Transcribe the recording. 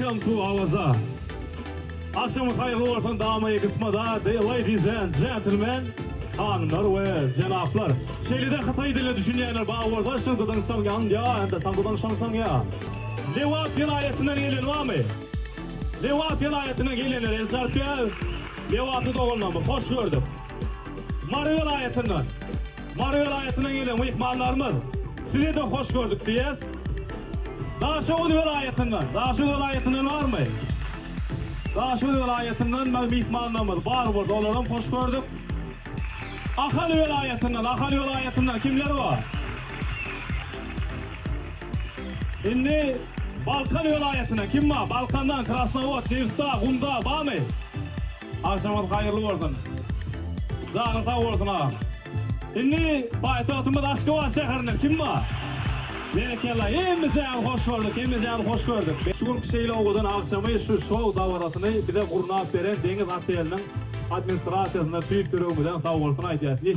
Welcome to Avaza. Akşamın hayırlı olsun damayı kısmada, ladies and gentlemen, hanımlar ve cenaplar. Şeylide Hatay dili düşünenler bağ orada şıntıdan sangan ya, hem de sandıdan şansan ya. Levat vilayetinden gelen var mı? Levat vilayetinden gelenler el çarpıya, Levat'ı doğulmamı, hoş gördüm. Marı vilayetinden gelen mihmanlarımız, size de hoş gördük diye. Daşoğlu vilayetinden var mı? Daşoğlu vilayetinden mihmanlarımız var burada, onlardan hoş gördük. Akali vilayetinden kimler var? Şimdi Balkan vilayetinden kim var? Balkan'dan Krasnovat, Nevda, Gunda var mı? Akşamın hayırlı olsun. Zağırta olsun ha. Şimdi Baytatımız Aşkavat şehrinden kim var? Berekella, hemimize hoş gördük. Şu şeyle oğudan akşamı şu şov davaratını bir de kurnap veren Deniz Ateli'nin administrasyasında tüyüp sürüğümüzden sağ olsun ayet.